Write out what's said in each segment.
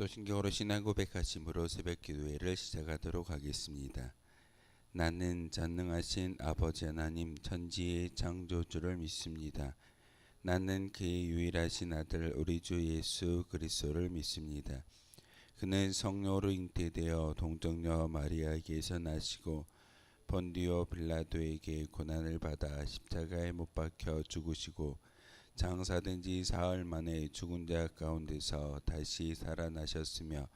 사도신경으로 신앙 고백하심으로 새벽 기도회를 시작하도록 하겠습니다. 나는 전능하신 아버지 하나님 천지의 창조주를 믿습니다. 나는 그의 유일하신 아들 우리 주 예수 그리스도를 믿습니다. 그는 성령으로 잉태되어 동정녀 마리아에게서 나시고 본디오 빌라도에게 고난을 받아 십자가에 못 박혀 죽으시고 장사된 지 사흘 만에 죽은 자 가운데서 다시 살아나셨으며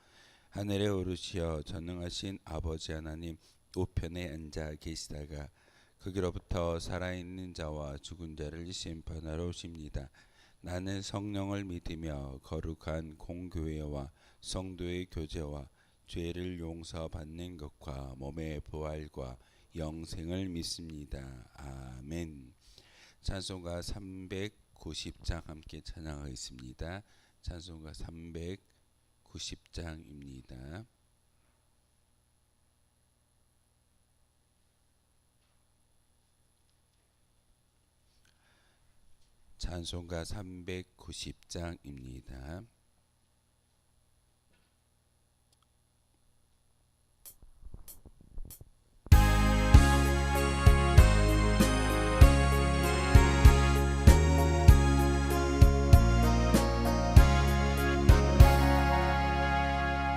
하늘에 오르시어 전능하신 아버지 하나님 우편에 앉아 계시다가 거기로부터 살아있는 자와 죽은 자를 심판하러 오십니다. 나는 성령을 믿으며 거룩한 공교회와 성도의 교제와 죄를 용서받는 것과 몸의 부활과 영생을 믿습니다. 아멘. 찬송가 390장 함께 찬양하겠습니다. 찬송가 390장입니다. 찬송가 390장입니다.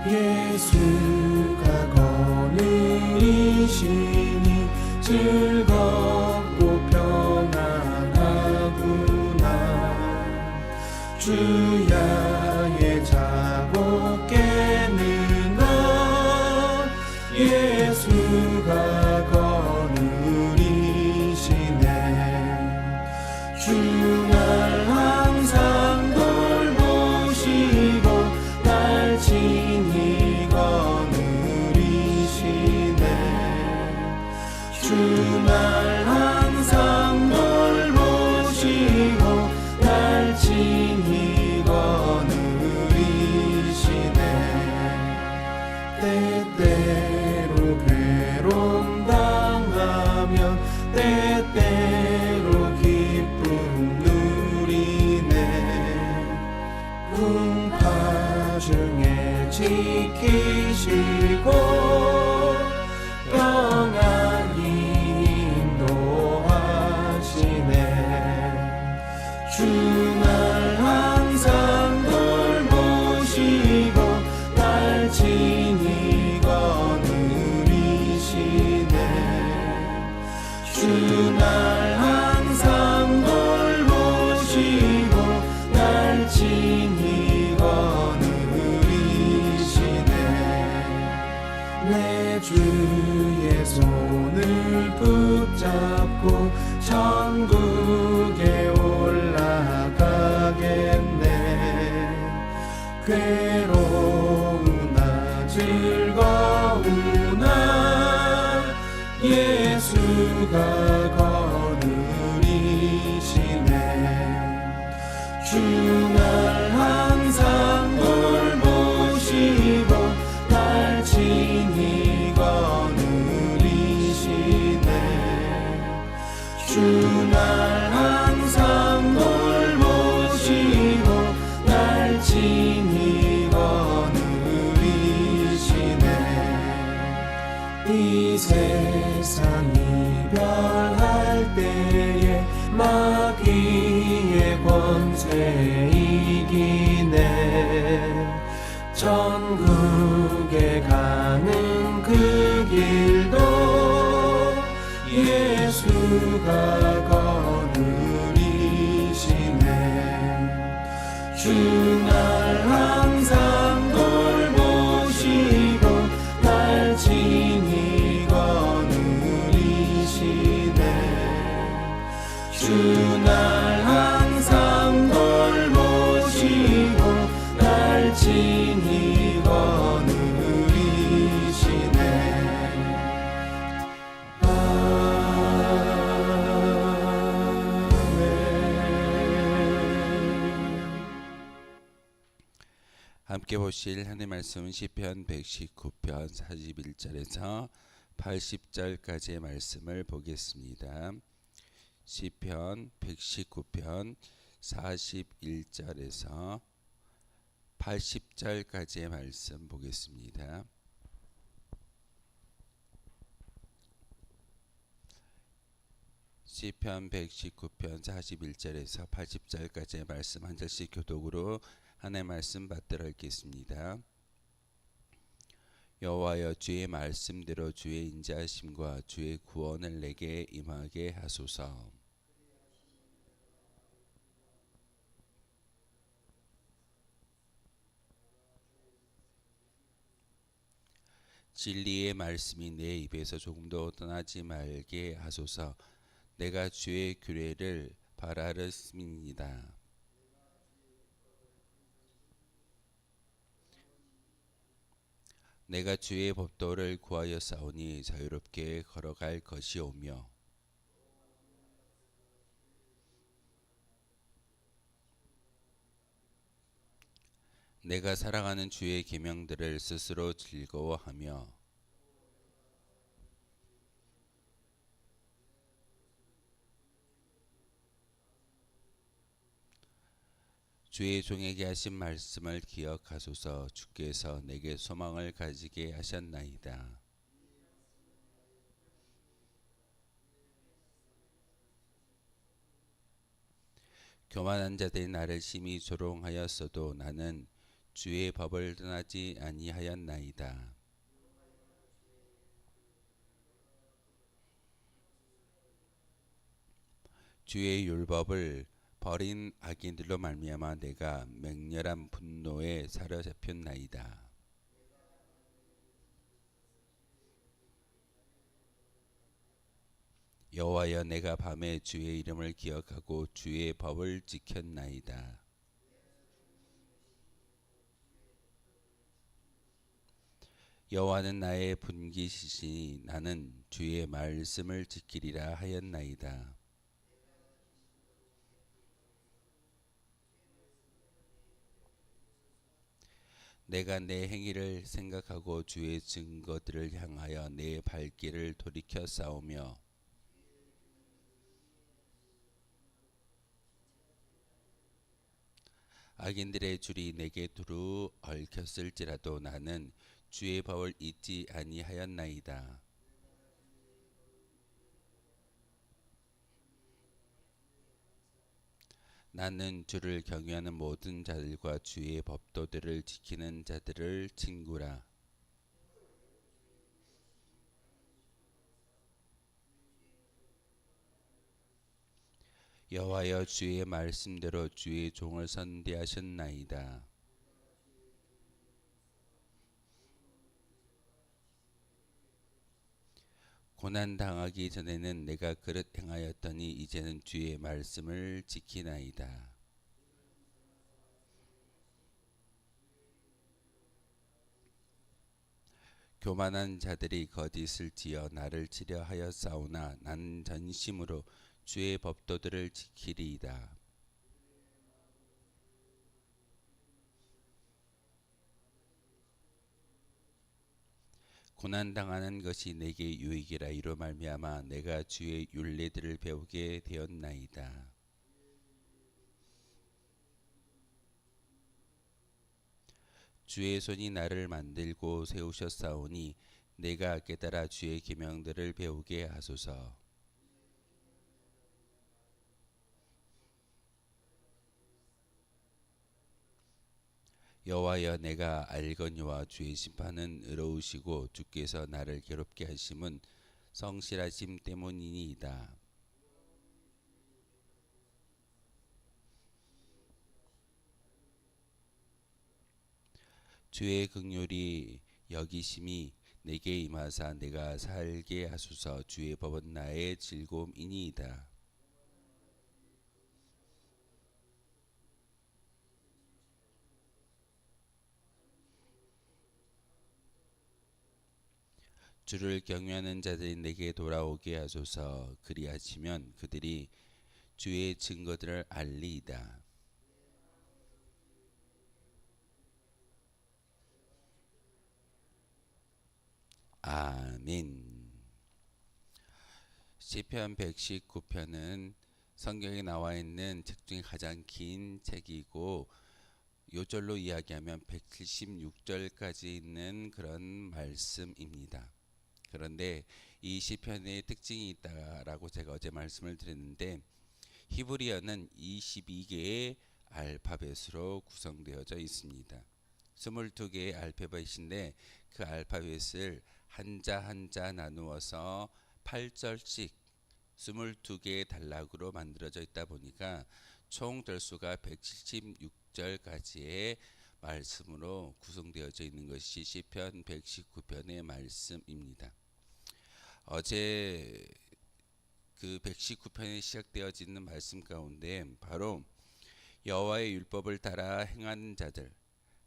예수가 거느리시니 즐겁고 평안하구나. 주야의 자고 깨는 것 예수가 거느리시네. 주날 항상 돌보시고 날 친히 거느리시네. 주날 항상 돌보시고 날 친히 거느리시네. 때때로 괴로움 당하면 때때로 기쁨 누리네. 풍파 중에 지키시고 평안히 인도하시네. 주날 항상 돌보시고 날 친히 거느리시네. 주날 항상 돌보시고 날 친히 거느리시네. 내 주의 손을 붙잡고 천국에 올라가겠네. 괴로우나 즐거우나 예수가 거느리시네. 주날 항상 돌보시고 날 친히 거느리시네. 주날 항상 돌보시고 날 친히 거느리시네. 이 세상 이별할 때에 마귀의 권세 이기네. 천국에 가는 그 길도 예수가 거느리시네. 주날 항상 돌보시고 날 친히 거느리시네. 주날 항상 돌보시고 날 친히 거느리시네. 함께 보실 하나님의 말씀은 시편 119편 41절에서 80절까지의 말씀을 보겠습니다. 시편 119편 41절에서 80절까지의 말씀 보겠습니다. 시편 119편 41절에서 80절까지의 말씀 한 절씩 교독으로 하나님의 말씀 받들어 읽겠습니다. 여호와여, 주의 말씀대로 주의 인자하심과 주의 구원을 내게 임하게 하소서. 진리의 말씀이 내 입에서 조금도 떠나지 말게 하소서. 내가 주의 규례를 바라렸음이니이다. 내가 주의 법도를 구하여 싸우니 자유롭게 걸어갈 것이오며, 내가 사랑하는 주의 계명들을 스스로 즐거워하며, 주의 종에게 하신 말씀을 기억하소서. 주께서 내게 소망을 가지게 하셨나이다. 교만한 자들이 나를 심히 조롱하였어도 나는 주의 법을 떠나지 아니하였나이다. 주의 율법을 버린 악인들로 말미암아 내가 맹렬한 분노에 사로잡혔나이다. 여호와여, 내가 밤에 주의 이름을 기억하고 주의 법을 지켰나이다. 여호와는 나의 분깃이시니 나는 주의 말씀을 지키리라 하였나이다. 내가 내 행위를 생각하고 주의 증거들을 향하여 내 발길을 돌이켜 싸우며, 악인들의 줄이 내게 두루 얽혔을지라도 나는 주의 법을 잊지 아니하였나이다. 나는 주를 경외하는 모든 자들과 주의 법도들을 지키는 자들을 친구라. 여호와여, 주의 말씀대로 주의 종을 선대하셨나이다. 고난 당하기 전에는 내가 그릇 행하였더니 이제는 주의 말씀을 지키나이다. 교만한 자들이 거짓을 지어 나를 치려 하여 싸우나 나는 전심으로 주의 법도들을 지키리이다. 고난당하는 것이 내게 유익이라. 이로 말미암아 내가 주의 율례들을 배우게 되었나이다. 주의 손이 나를 만들고 세우셨사오니 내가 깨달아 주의 계명들을 배우게 하소서. 여호와여, 내가 알거니와 주의 심판은 의로우시고 주께서 나를 괴롭게 하심은 성실하심 때문이니이다. 주의 긍휼이 여기심이 내게 임하사 내가 살게 하소서. 주의 법은 나의 즐거움이니이다. 주를 경외하는 자들이 내게 돌아오게 하소서. 그리하시면 그들이 주의 증거들을 알리이다. 아멘. 시편 119편은 성경에 나와 있는 책 중에 가장 긴 책이고 요절로 이야기하면 176절까지 있는 그런 말씀입니다. 그런데 이 시편의 특징이 있다라고 제가 어제 말씀을 드렸는데, 히브리어는 22개의 알파벳으로 구성되어져 있습니다. 22개의 알파벳인데 그 알파벳을 한자 한자 나누어서 8절씩 22개의 단락으로 만들어져 있다 보니까 총 절수가 176절까지의 말씀으로 구성되어져 있는 것이 시편 119편의 말씀입니다. 어제 그 119편에 시작되어지는 말씀 가운데 바로 여호와의 율법을 따라 행하는 자들,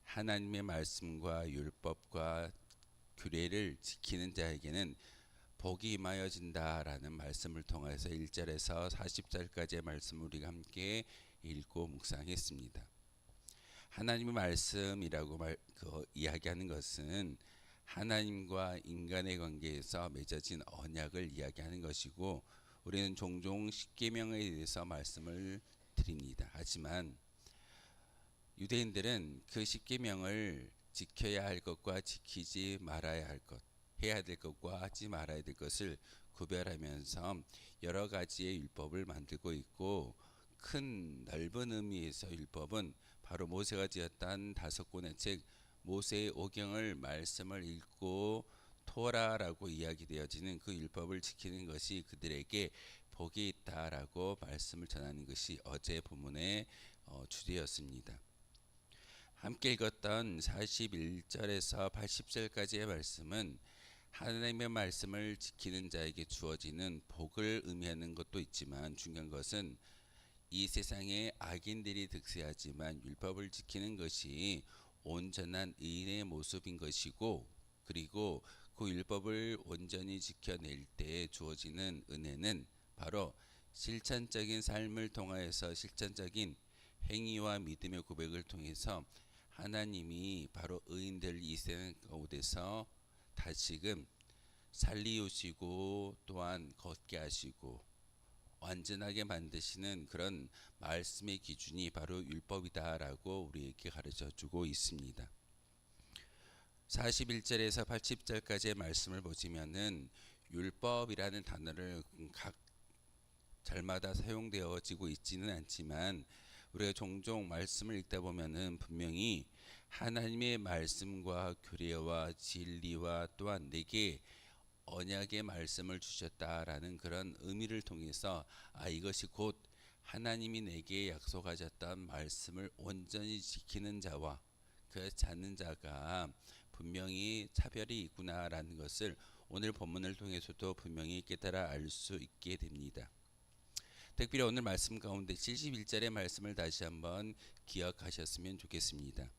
하나님의 말씀과 율법과 규례를 지키는 자에게는 복이 임하여진다라는 말씀을 통해서 1절에서 40절까지의 말씀을 우리가 함께 읽고 묵상했습니다. 하나님의 말씀이라고 이야기하는 것은 하나님과 인간의 관계에서 맺어진 언약을 이야기하는 것이고, 우리는 종종 십계명에 대해서 말씀을 드립니다. 하지만 유대인들은 그 십계명을 지켜야 할 것과 지키지 말아야 할 것, 해야 될 것과 하지 말아야 될 것을 구별하면서 여러 가지의 율법을 만들고 있고, 큰 넓은 의미에서 율법은 바로 모세가 지었던 5권의 책 모세의 오경을 말씀을 읽고 토라라고 이야기되어지는 그 율법을 지키는 것이 그들에게 복이 있다라고 말씀을 전하는 것이 어제 본문의 주제였습니다. 함께 읽었던 41절에서 80절까지의 말씀은 하나님의 말씀을 지키는 자에게 주어지는 복을 의미하는 것도 있지만, 중요한 것은 이 세상에 악인들이 득세하지만 율법을 지키는 것이 온전한 의인의 모습인 것이고, 그리고 그 율법을 온전히 지켜낼 때 주어지는 은혜는 바로 실천적인 삶을 통하여서 실천적인 행위와 믿음의 고백을 통해서 하나님이 바로 의인들을 이 세상 가운데서 다시금 살리우시고 또한 걷게 하시고 완전하게 만드시는 그런 말씀의 기준이 바로 율법이다라고 우리에게 가르쳐 주고 있습니다. 41절에서 80절까지의 말씀을 보시면은 율법이라는 단어를 각 절마다 사용되어지고 있지는 않지만, 우리가 종종 말씀을 읽다 보면은 분명히 하나님의 말씀과 규례와 진리와 또한 내게 언약의 말씀을 주셨다라는 그런 의미를 통해서 이것이 곧 하나님이 내게 약속하셨던 말씀을 온전히 지키는 자와 그렇지 않는 자가 분명히 차별이 있구나라는 것을 오늘 본문을 통해서도 분명히 깨달아 알 수 있게 됩니다. 특별히 오늘 말씀 가운데 71절의 말씀을 다시 한번 기억하셨으면 좋겠습니다.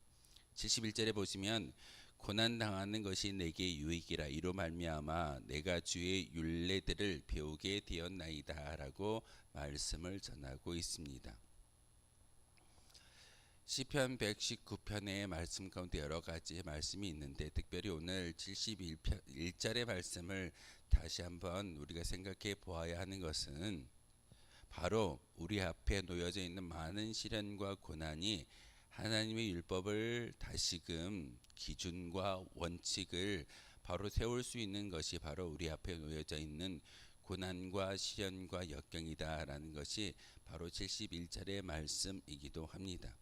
71절에 보시면 고난당하는 것이 내게 유익이라, 이로 말미암아 내가 주의 율례들을 배우게 되었나이다 라고 말씀을 전하고 있습니다. 시편 119편의 말씀 가운데 여러 가지 말씀이 있는데, 특별히 오늘 71절의 말씀을 다시 한번 우리가 생각해 보아야 하는 것은 바로 우리 앞에 놓여져 있는 많은 시련과 고난이 하나님의 율법을 다시금 기준과 원칙을 바로 세울 수 있는 것이 바로 우리 앞에 놓여져 있는 고난과 시련과 역경이다라는 것이 바로 71절의 말씀이기도 합니다.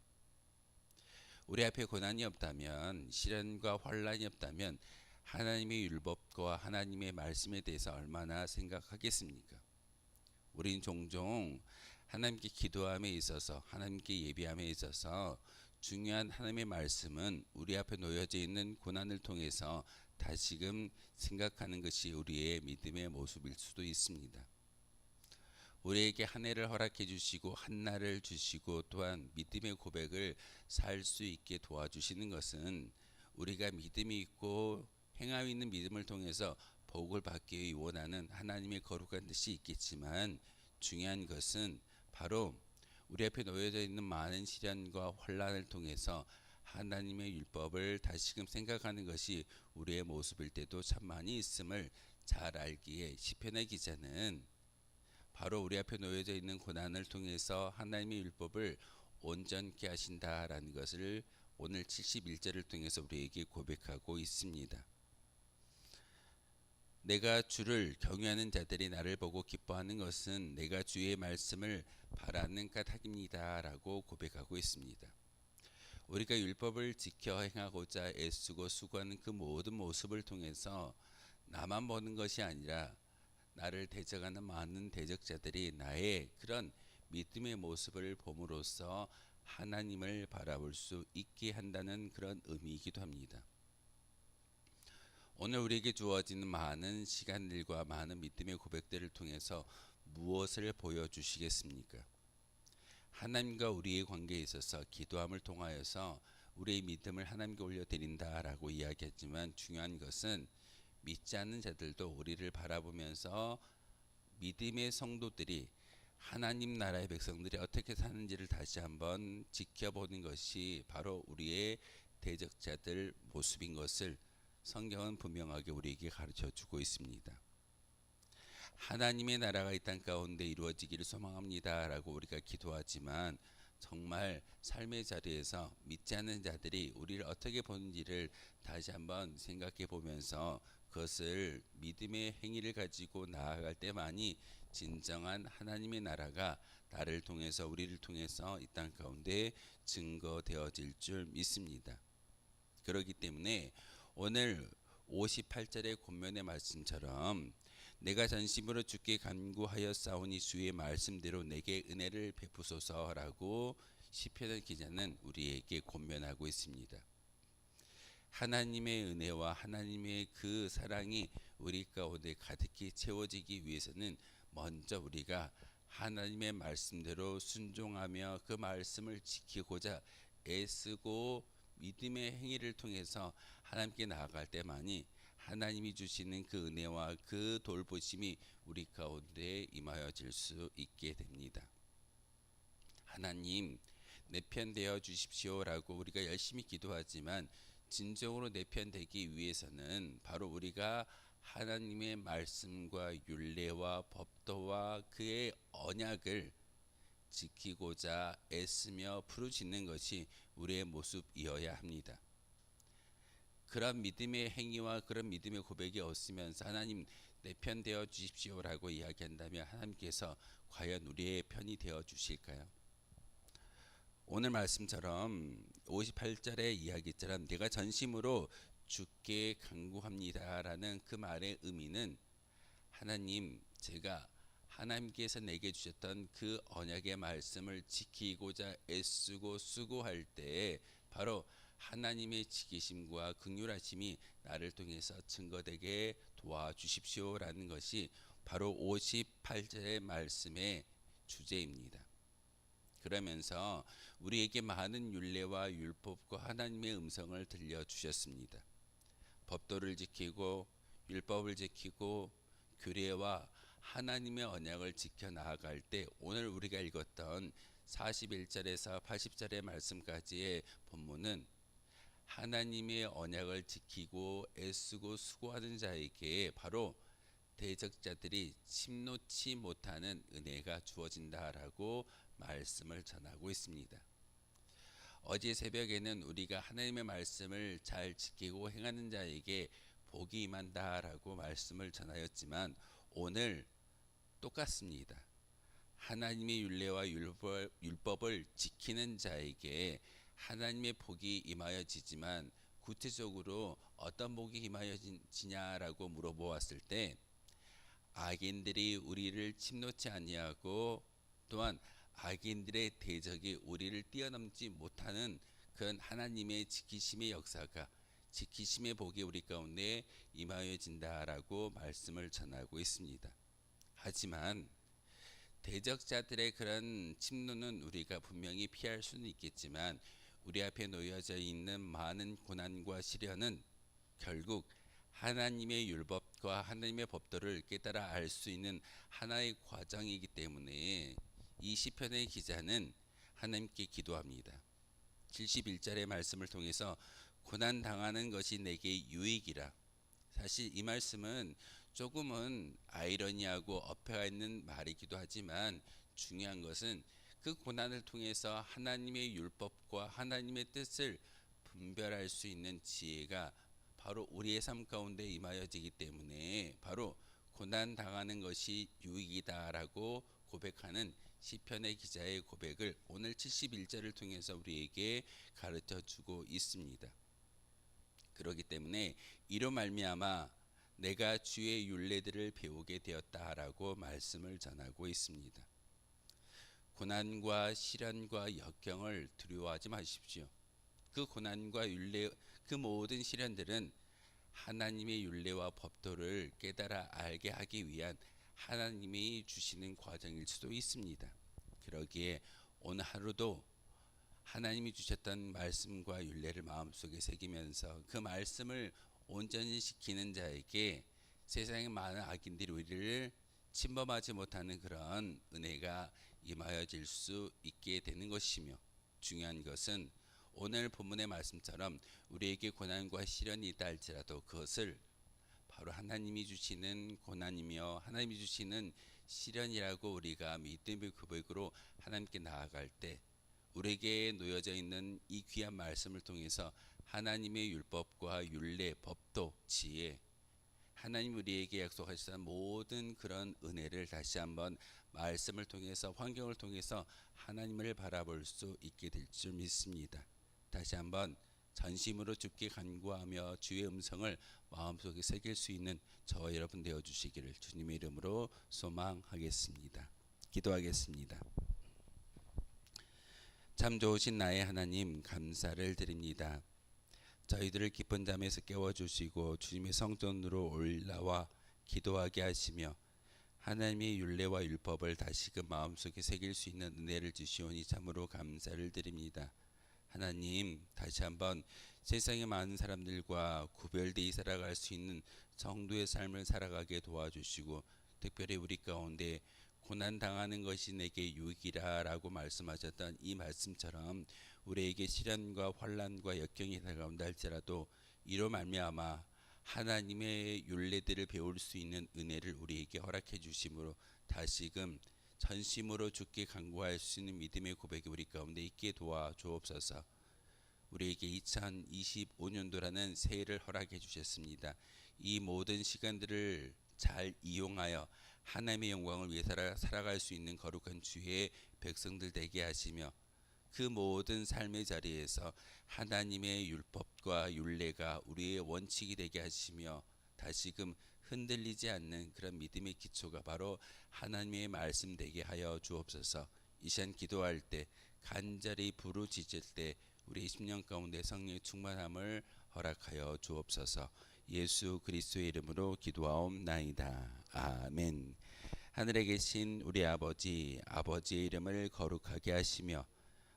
우리 앞에 고난이 없다면, 시련과 환란이 없다면 하나님의 율법과 하나님의 말씀에 대해서 얼마나 생각하겠습니까? 우린 종종 하나님께 기도함에 있어서, 하나님께 예배함에 있어서 중요한 하나님의 말씀은 우리 앞에 놓여져 있는 고난을 통해서 다시금 생각하는 것이 우리의 믿음의 모습일 수도 있습니다. 우리에게 한 해를 허락해 주시고 한 날을 주시고 또한 믿음의 고백을 살 수 있게 도와주시는 것은 우리가 믿음이 있고 행함 있는 믿음을 통해서 복을 받기 원하는 하나님의 거룩한 뜻이 있겠지만, 중요한 것은 바로 우리 앞에 놓여져 있는 많은 시련과 환란을 통해서 하나님의 율법을 다시금 생각하는 것이 우리의 모습일 때도 참 많이 있음을 잘 알기에 시편의 기자는 바로 우리 앞에 놓여져 있는 고난을 통해서 하나님의 율법을 온전케 하신다라는 것을 오늘 71절을 통해서 우리에게 고백하고 있습니다. 내가 주를 경외하는 자들이 나를 보고 기뻐하는 것은 내가 주의 말씀을 바라는 까닭입니다 라고 고백하고 있습니다. 우리가 율법을 지켜 행하고자 애쓰고 수고하는 그 모든 모습을 통해서 나만 보는 것이 아니라 나를 대적하는 많은 대적자들이 나의 그런 믿음의 모습을 봄으로써 하나님을 바라볼 수 있게 한다는 그런 의미이기도 합니다. 오늘 우리에게 주어지는 많은 시간들과 많은 믿음의 고백들을 통해서 무엇을 보여주시겠습니까? 하나님과 우리의 관계에 있어서 기도함을 통하여서 우리의 믿음을 하나님께 올려드린다라고 이야기했지만 중요한 것은 믿지 않는 자들도 우리를 바라보면서 믿음의 성도들이 하나님 나라의 백성들이 어떻게 사는지를 다시 한번 지켜보는 것이 바로 우리의 대적자들 모습인 것을 성경은 분명하게 우리에게 가르쳐주고 있습니다. 하나님의 나라가 이 땅 가운데 이루어지기를 소망합니다 라고 우리가 기도하지만 정말 삶의 자리에서 믿지 않는 자들이 우리를 어떻게 보는지를 다시 한번 생각해 보면서 그것을 믿음의 행위를 가지고 나아갈 때만이 진정한 하나님의 나라가 나를 통해서 우리를 통해서 이 땅 가운데 증거되어질 줄 믿습니다. 그렇기 때문에 오늘 58절의 권면의 말씀처럼 내가 전심으로 주께 간구하였사오니 주의 말씀대로 내게 은혜를 베푸소서라고 시편의 기자는 우리에게 권면하고 있습니다. 하나님의 은혜와 하나님의 그 사랑이 우리 가운데 가득히 채워지기 위해서는 먼저 우리가 하나님의 말씀대로 순종하며 그 말씀을 지키고자 애쓰고 믿음의 행위를 통해서 하나님께 나아갈 때만이 하나님이 주시는 그 은혜와 그 돌보심이 우리 가운데 임하여질 수 있게 됩니다. 하나님 내 편 되어 주십시오라고 우리가 열심히 기도하지만 진정으로 내 편 되기 위해서는 바로 우리가 하나님의 말씀과 율례와 법도와 그의 언약을 지키고자 애쓰며 부르짖는 것이 우리의 모습이어야 합니다. 그런 믿음의 행위와 그런 믿음의 고백이 없으면서 하나님 내 편 되어 주십시오라고 이야기한다면 하나님께서 과연 우리의 편이 되어 주실까요? 오늘 말씀처럼 58절의 이야기처럼 내가 전심으로 주께 간구합니다라는 그 말의 의미는 하나님 제가 하나님께서 내게 주셨던 그 언약의 말씀을 지키고자 애쓰고 수고할 때에 바로 하나님의 지키심과 긍휼하심이 나를 통해서 증거되게 도와주십시오라는 것이 바로 58절의 말씀의 주제입니다. 그러면서 우리에게 많은 율례와 율법과 하나님의 음성을 들려주셨습니다. 법도를 지키고 율법을 지키고 규례와 하나님의 언약을 지켜 나아갈 때 오늘 우리가 읽었던 41절에서 80절의 말씀까지의 본문은 하나님의 언약을 지키고 애쓰고 수고하는 자에게 바로 대적자들이 침노치 못하는 은혜가 주어진다라고 말씀을 전하고 있습니다. 어제 새벽에는 우리가 하나님의 말씀을 잘 지키고 행하는 자에게 복이 임한다라고 말씀을 전하였지만 오늘 똑같습니다. 하나님의 율례와 율법을 지키는 자에게 하나님의 복이 임하여지지만 구체적으로 어떤 복이 임하여지냐라고 물어보았을 때 악인들이 우리를 침노치 아니하고 또한 악인들의 대적이 우리를 뛰어넘지 못하는 그런 하나님의 지키심의 역사가 지키심의 복이 우리 가운데 임하여진다라고 말씀을 전하고 있습니다. 하지만 대적자들의 그런 침노는 우리가 분명히 피할 수는 있겠지만 우리 앞에 놓여져 있는 많은 고난과 시련은 결국 하나님의 율법과 하나님의 법도를 깨달아 알 수 있는 하나의 과정이기 때문에 이 시편의 기자는 하나님께 기도합니다. 71절의 말씀을 통해서 고난 당하는 것이 내게 유익이라. 사실 이 말씀은 조금은 아이러니하고 어폐가 있는 말이기도 하지만 중요한 것은 그 고난을 통해서 하나님의 율법과 하나님의 뜻을 분별할 수 있는 지혜가 바로 우리의 삶 가운데 임하여지기 때문에 바로 고난 당하는 것이 유익이다라고 고백하는 시편의 기자의 고백을 오늘 71절을 통해서 우리에게 가르쳐 주고 있습니다. 그렇기 때문에 이로 말미암아 내가 주의 율례들을 배우게 되었다라고 말씀을 전하고 있습니다. 고난과 시련과 역경을 두려워하지 마십시오. 그 고난과 율례, 그 모든 시련들은 하나님의 율례와 법도를 깨달아 알게 하기 위한 하나님이 주시는 과정일 수도 있습니다. 그러기에 오늘 하루도 하나님이 주셨던 말씀과 율례를 마음속에 새기면서 그 말씀을 온전히 지키는 자에게 세상의 많은 악인들이 우리를 침범하지 못하는 그런 은혜가 임하여질 수 있게 되는 것이며, 중요한 것은 오늘 본문의 말씀처럼 우리에게 고난과 시련이 있다 할지라도 그것을 바로 하나님이 주시는 고난이며 하나님이 주시는 시련이라고 우리가 믿음의 고백으로 하나님께 나아갈 때 우리에게 놓여져 있는 이 귀한 말씀을 통해서 하나님의 율법과 율례, 법도, 지혜, 하나님 우리에게 약속하셨던 모든 그런 은혜를 다시 한번 말씀을 통해서, 환경을 통해서 하나님을 바라볼 수 있게 될 줄 믿습니다. 다시 한번 전심으로 주께 간구하며 주의 음성을 마음속에 새길 수 있는 저와 여러분 되어주시기를 주님의 이름으로 소망하겠습니다. 기도하겠습니다. 참 좋으신 나의 하나님, 감사를 드립니다. 저희들을 깊은 잠에서 깨워주시고 주님의 성전으로 올라와 기도하게 하시며 하나님의 율례와 율법을 다시금 마음속에 새길 수 있는 은혜를 주시오니 참으로 감사를 드립니다. 하나님, 다시 한번 세상의 많은 사람들과 구별되어 살아갈 수 있는 성도의 삶을 살아가게 도와주시고, 특별히 우리 가운데 고난 당하는 것이 내게 유익이라 라고 말씀하셨던 이 말씀처럼 우리에게 시련과 환난과 역경이 다가온다 할지라도 이로 말미암아 하나님의 율례들을 배울 수 있는 은혜를 우리에게 허락해 주심으로 다시금 전심으로 주께 간구할 수 있는 믿음의 고백이 우리 가운데 있게 도와주옵소서. 우리에게 2025년도라는 새해를 허락해 주셨습니다. 이 모든 시간들을 잘 이용하여 하나님의 영광을 위해 살아갈 수 있는 거룩한 주의 백성들 되게 하시며, 그 모든 삶의 자리에서 하나님의 율법과 율례가 우리의 원칙이 되게 하시며 다시금 흔들리지 않는 그런 믿음의 기초가 바로 하나님의 말씀 되게 하여 주옵소서. 이 시간 기도할 때, 간절히 부르짖을 때 우리 10년 가운데 성령의 충만함을 허락하여 주옵소서. 예수 그리스도의 이름으로 기도하옵나이다. 아멘. 하늘에 계신 우리 아버지, 아버지의 이름을 거룩하게 하시며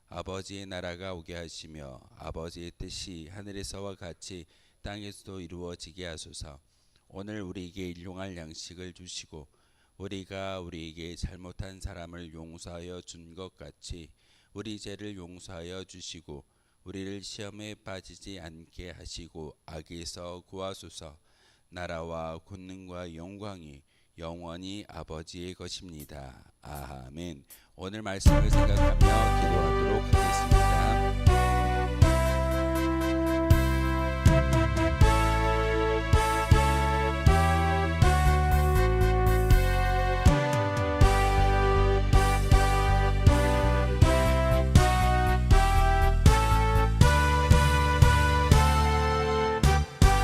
아버지의 나라가 오게 하시며 아버지의 뜻이 하늘에서와 같이 땅에서도 이루어지게 하소서. 오늘 우리에게 일용할 양식을 주시고 우리가 우리에게 잘못한 사람을 용서하여 준 것 같이 우리 죄를 용서하여 주시고 우리를 시험에 빠지지 않게 하시고 악에서 구하소서. 나라와 권능과 영광이 영원히 아버지의 것입니다. 아멘. 오늘 말씀을 생각하며 기도하도록